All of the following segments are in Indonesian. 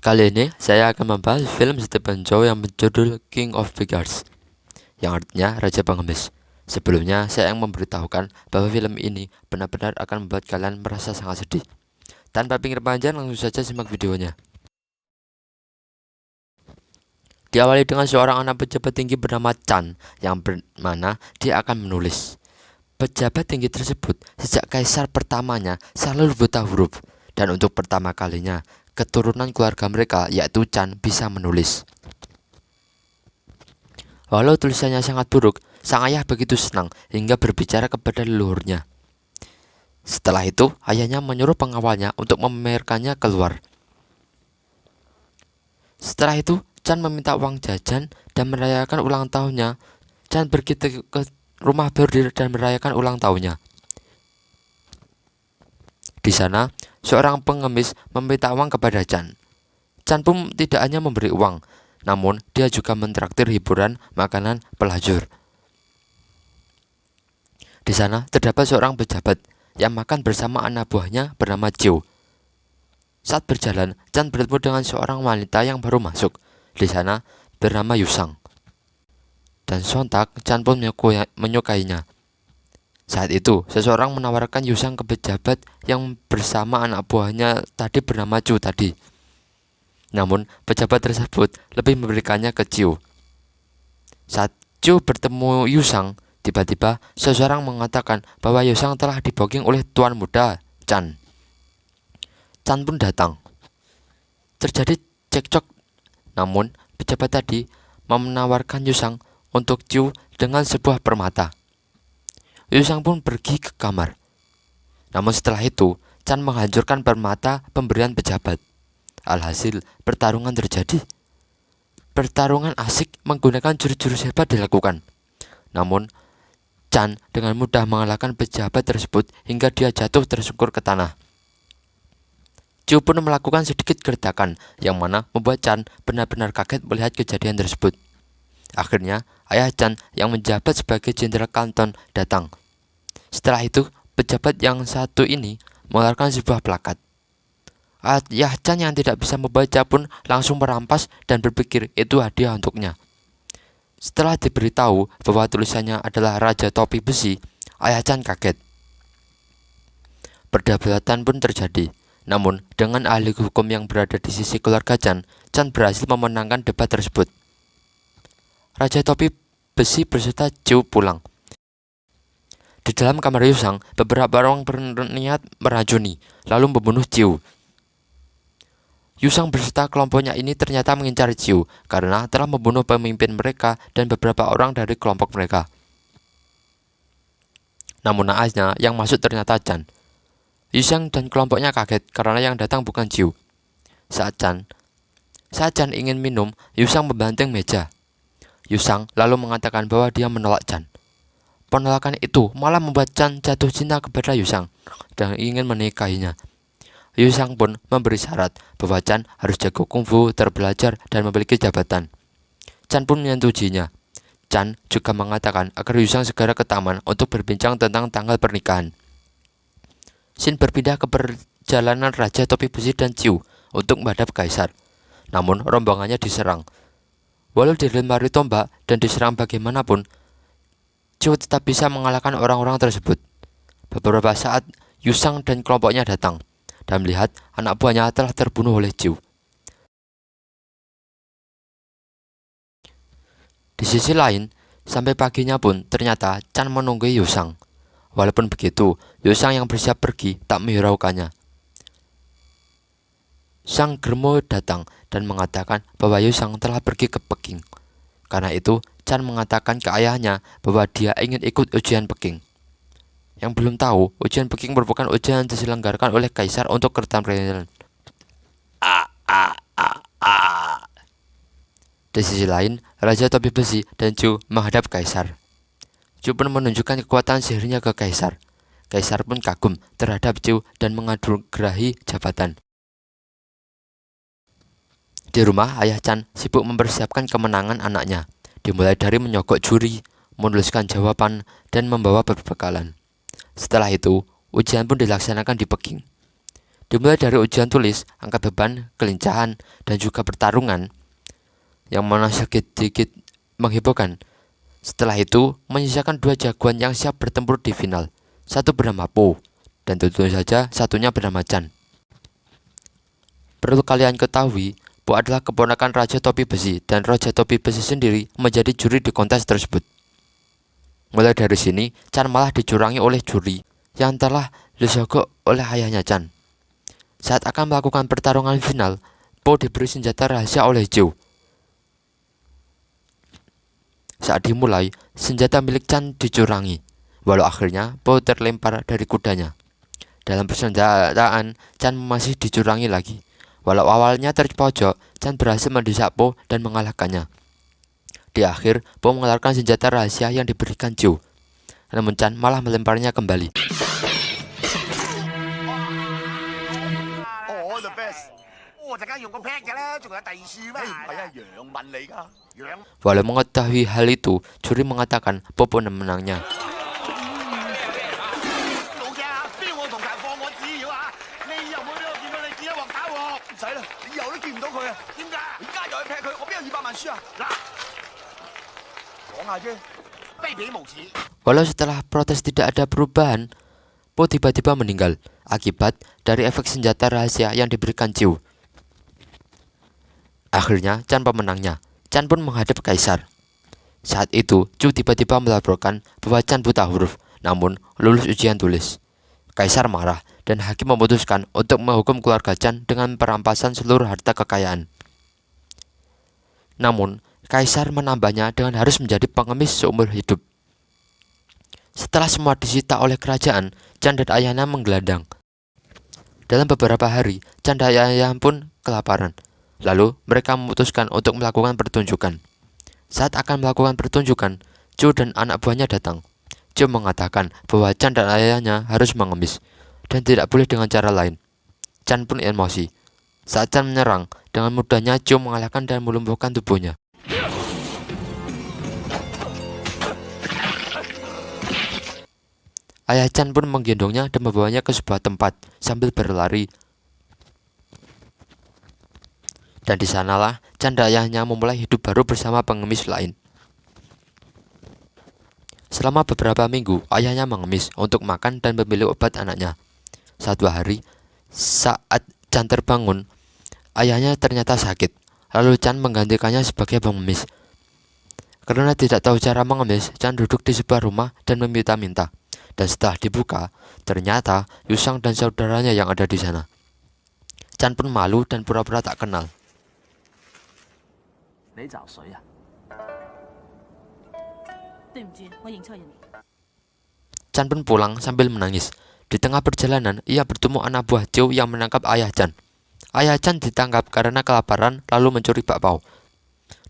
Kali ini saya akan membahas film Stephen Chow yang berjudul King of Beggars, yang artinya Raja Pengemis. Sebelumnya saya ingin memberitahukan bahwa film ini benar-benar akan membuat kalian merasa sangat sedih. Tanpa pikir panjang, langsung saja simak videonya. Diawali dengan seorang anak pejabat tinggi bernama Chan, yang bermana dia akan menulis. Pejabat tinggi tersebut sejak kaisar pertamanya selalu buta huruf, dan untuk pertama kalinya keturunan keluarga mereka yaitu Chan bisa menulis. Walau tulisannya sangat buruk, sang ayah begitu senang hingga berbicara kepada leluhurnya. Setelah itu, ayahnya menyuruh pengawalnya untuk memamerkannya keluar. Setelah itu, Chan meminta uang jajan dan merayakan ulang tahunnya. Chan pergi ke rumah bordir dan merayakan ulang tahunnya. Di sana, seorang pengemis meminta uang kepada Chan. Chan pun tidak hanya memberi uang, namun dia juga mentraktir hiburan, makanan, pelacur. Di sana terdapat seorang pejabat yang makan bersama anak buahnya bernama Chiu. Saat berjalan, Chan bertemu dengan seorang wanita yang baru masuk. Di sana bernama Yusang. Dan sontak Chan pun menyukainya. Saat itu, seseorang menawarkan Yusang ke pejabat yang bersama anak buahnya tadi bernama Chu tadi. Namun, pejabat tersebut lebih memberikannya ke Chiu. Saat Chu bertemu Yusang, tiba-tiba seseorang mengatakan bahwa Yusang telah diboking oleh tuan muda, Chan. Chan pun datang. Terjadi cekcok, namun pejabat tadi menawarkan Yusang untuk Chiu dengan sebuah permata. Yusang pun pergi ke kamar. Namun setelah itu, Chan menghancurkan permata pemberian pejabat. Alhasil, pertarungan terjadi. Pertarungan asik menggunakan jurus-jurus hebat dilakukan. Namun, Chan dengan mudah mengalahkan pejabat tersebut hingga dia jatuh tersungkur ke tanah. Chiu pun melakukan sedikit gertakan, yang mana membuat Chan benar-benar kaget melihat kejadian tersebut. Akhirnya, ayah Chan yang menjabat sebagai Jenderal Kanton datang. Setelah itu, pejabat yang satu ini mengeluarkan sebuah plakat. Ayah Chan yang tidak bisa membaca pun langsung merampas dan berpikir itu hadiah untuknya. Setelah diberitahu bahwa tulisannya adalah Raja Topi Besi, ayah Chan kaget. Perdebatan pun terjadi. Namun, dengan ahli hukum yang berada di sisi keluarga Chan, Chan berhasil memenangkan debat tersebut. Raja Topi Besi beserta Chiu pulang. Di dalam kamar Yusang, beberapa orang berniat meracuni, lalu membunuh Chiu. Yusang beserta kelompoknya ini ternyata mengincar Chiu karena telah membunuh pemimpin mereka dan beberapa orang dari kelompok mereka. Namun naasnya, yang masuk ternyata Chan. Yusang dan kelompoknya kaget karena yang datang bukan Chiu. Saat Chan ingin minum, Yusang membanting meja. Yusang lalu mengatakan bahwa dia menolak Chan. Penolakan itu malah membuat Chan jatuh cinta kepada Yusang dan ingin menikahinya. Yusang pun memberi syarat bahwa Chan harus jago kungfu, terbelajar, dan memiliki jabatan. Chan pun menyetujuinya. Chan juga mengatakan agar Yusang segera ke taman untuk berbincang tentang tanggal pernikahan. Scene berpindah ke perjalanan Raja Topi Besi dan Chiu untuk menghadap kaisar. Namun rombongannya diserang. Walau dilempari tombak dan diserang bagaimanapun, Chiu tetap bisa mengalahkan orang-orang tersebut. Beberapa saat, Yusang dan kelompoknya datang dan melihat anak buahnya telah terbunuh oleh Chiu. Di sisi lain, sampai paginya pun ternyata Chan menunggui Yusang. Walaupun begitu, Yusang yang bersiap pergi tak menghiraukannya. Sang Germo datang dan mengatakan bahwa Yusang telah pergi ke Peking. Karena itu, Chan mengatakan ke ayahnya bahwa dia ingin ikut ujian Peking. Yang belum tahu, ujian Peking merupakan ujian yang diselenggarakan oleh kaisar untuk keterampilan. Di sisi lain, Raja Topi Besi dan Chiu menghadap kaisar. Chiu pun menunjukkan kekuatan sihirnya ke kaisar. Kaisar pun kagum terhadap Chiu dan menganugerahi jabatan. Di rumah, ayah Chan sibuk mempersiapkan kemenangan anaknya, dimulai dari menyogok juri, menuliskan jawaban, dan membawa perbekalan. Setelah itu, ujian pun dilaksanakan di Peking. Dimulai dari ujian tulis, angkat beban, kelincahan, dan juga pertarungan yang mana sedikit menghebohkan. Setelah itu, menyisakan 2 jagoan yang siap bertempur di final. Satu bernama Po, dan tentu saja satunya bernama Chan. Perlu kalian ketahui, Po adalah keponakan Raja Topi Besi, dan Raja Topi Besi sendiri menjadi juri di kontes tersebut. Mulai dari sini, Chan malah dicurangi oleh juri yang telah disogok oleh ayahnya Chan. Saat akan melakukan pertarungan final, Po diberi senjata rahasia oleh Joe. Saat dimulai, senjata milik Chan dicurangi, walau akhirnya Po terlempar dari kudanya. Dalam persenjataan, Chan masih dicurangi lagi. Walau awalnya terpojok, Chan berhasil mendesak Po dan mengalahkannya. Di akhir, Po mengeluarkan senjata rahasia yang diberikan Joe. Namun Chan malah melemparnya kembali. Walau mengetahui hal itu, juri mengatakan Po menangnya. Walau setelah protes tidak ada perubahan, Po tiba-tiba meninggal akibat dari efek senjata rahasia yang diberikan Joe. Akhirnya Chan pemenangnya. Chan pun menghadap Kaisar. Saat itu, Joe tiba-tiba melaporkan bahwa Chan buta huruf, namun lulus ujian tulis. Kaisar marah dan hakim memutuskan untuk menghukum keluarga Chan dengan perampasan seluruh harta kekayaan. Namun, Kaisar menambahnya dengan harus menjadi pengemis seumur hidup. Setelah semua disita oleh kerajaan, Chan dan ayahnya menggelandang. Dalam beberapa hari, Chan dan ayahnya pun kelaparan. Lalu, mereka memutuskan untuk melakukan pertunjukan. Saat akan melakukan pertunjukan, Joe dan anak buahnya datang. Joe mengatakan bahwa Chan dan ayahnya harus mengemis, dan tidak boleh dengan cara lain. Chan pun emosi. Saat Chan menyerang, dengan mudahnya Joe mengalahkan dan melumpuhkan tubuhnya. Ayah Chan pun menggendongnya dan membawanya ke sebuah tempat sambil berlari. Dan di sanalah Chan dan ayahnya memulai hidup baru bersama pengemis lain. Selama beberapa minggu, ayahnya mengemis untuk makan dan memilih obat anaknya. Suatu hari, saat Chan terbangun, ayahnya ternyata sakit. Lalu Chan menggantikannya sebagai pengemis. Karena tidak tahu cara mengemis, Chan duduk di sebuah rumah dan meminta-minta. Dan setelah dibuka, ternyata Yusang dan saudaranya yang ada di sana. Chan pun malu dan pura-pura tak kenal. Chan pun pulang sambil menangis. Di tengah perjalanan, ia bertemu anak buah Joe yang menangkap ayah Chan. Ayah Chan ditangkap karena kelaparan lalu mencuri bakpao.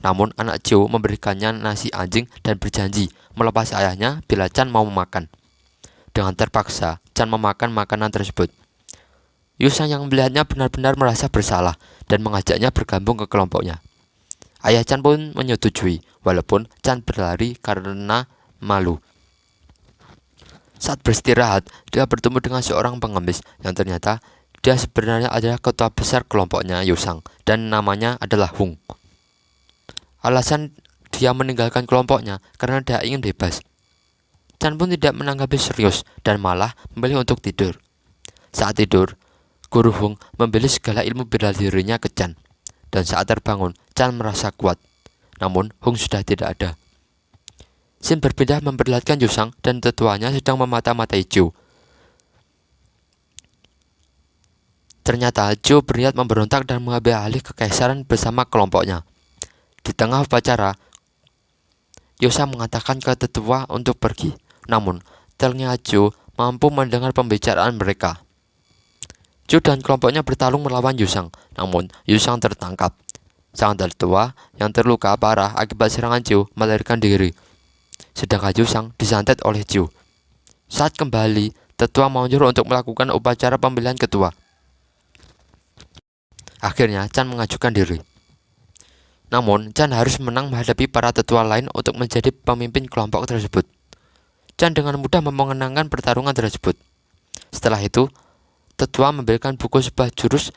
Namun anak Joe memberikannya nasi anjing dan berjanji melepas ayahnya bila Chan mau memakan. Dengan terpaksa, Chan memakan makanan tersebut. Yusang yang melihatnya benar-benar merasa bersalah dan mengajaknya bergabung ke kelompoknya. Ayah Chan pun menyetujui, walaupun Chan berlari karena malu. Saat beristirahat, dia bertemu dengan seorang pengemis yang ternyata dia sebenarnya adalah ketua besar kelompoknya Yusang dan namanya adalah Hung. Alasan dia meninggalkan kelompoknya karena dia ingin bebas. Chan pun tidak menanggapi serius dan malah memilih untuk tidur. Saat tidur, Guru Hung membeli segala ilmu bela dirinya ke Chan. Dan saat terbangun, Chan merasa kuat. Namun, Hung sudah tidak ada. Scene berpindah memperlihatkan Yusang dan tetuanya sedang memata-matai Joe. Ternyata Joe berniat memberontak dan mengambil alih kekaisaran bersama kelompoknya. Di tengah upacara, Yusang mengatakan ke tetua untuk pergi. Namun, telinga Joe mampu mendengar pembicaraan mereka. Joe dan kelompoknya bertarung melawan Yusang, namun Yusang tertangkap. Sang tetua yang terluka parah akibat serangan Joe melarikan diri, sedangkan Yusang disantet oleh Joe. Saat kembali, tetua menyuruh untuk melakukan upacara pemilihan ketua. Akhirnya Chan mengajukan diri. Namun, Chan harus menang menghadapi para tetua lain untuk menjadi pemimpin kelompok tersebut. Chan dengan mudah memenangkan pertarungan tersebut. Setelah itu, tetua memberikan buku sebuah jurus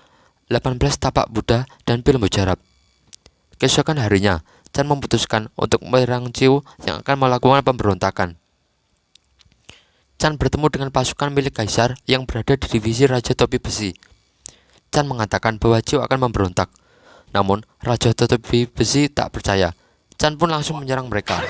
18 tapak Buddha dan pil mujarab. Keesokan harinya, Chan memutuskan untuk menyerang Ciu yang akan melakukan pemberontakan. Chan bertemu dengan pasukan milik kaisar yang berada di divisi Raja Topi Besi. Chan mengatakan bahwa Ciu akan memberontak. Namun, Raja Topi Besi tak percaya. Chan pun langsung menyerang mereka.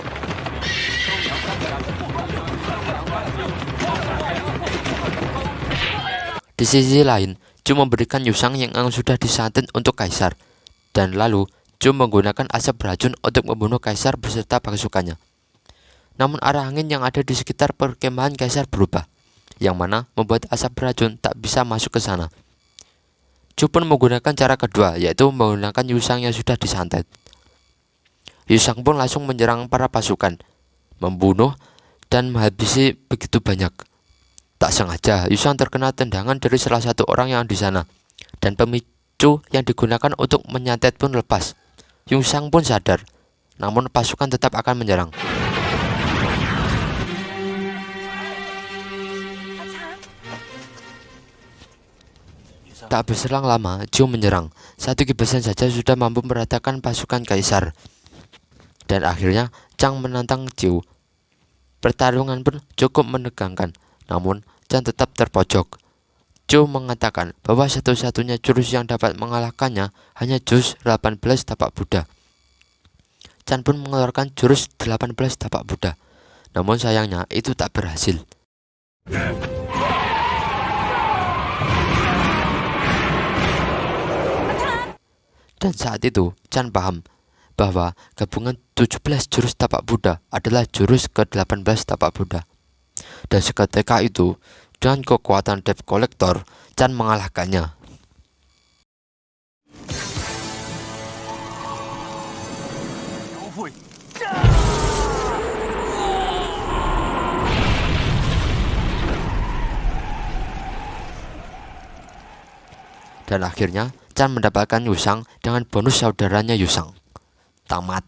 Di sisi lain, Ciu memberikan Yusang yang sudah disantet untuk kaisar. Dan lalu, Ciu menggunakan asap beracun untuk membunuh kaisar beserta pasukannya. Namun arah angin yang ada di sekitar perkemahan kaisar berubah, yang mana membuat asap beracun tak bisa masuk ke sana. Ciu pun menggunakan cara kedua, yaitu menggunakan Yusang yang sudah disantet. Yusang pun langsung menyerang para pasukan, membunuh dan menghabisi begitu banyak. Tak sengaja, Yusang terkena tendangan dari salah satu orang yang di sana, dan pemicu yang digunakan untuk menyantet pun lepas. Yusang pun sadar, namun pasukan tetap akan menyerang. Tak berselang lama, Ciu menyerang. Satu gibasan saja sudah mampu meratakan pasukan kaisar. Dan akhirnya, Chan menantang Ciu. Pertarungan pun cukup menegangkan, namun Chan tetap terpojok. Ciu mengatakan bahwa satu-satunya jurus yang dapat mengalahkannya hanya jurus 18 tapak Buddha. Chan pun mengeluarkan jurus 18 tapak Buddha. Namun sayangnya itu tak berhasil. Dan saat itu Chan paham bahwa gabungan 17 jurus tapak Buddha adalah jurus ke-18 tapak Buddha. Dan seketika itu, dengan kekuatan Debt Collector, Chan mengalahkannya. Dan akhirnya, Chan mendapatkan Yusang dengan bonus saudaranya Yusang. Tamat.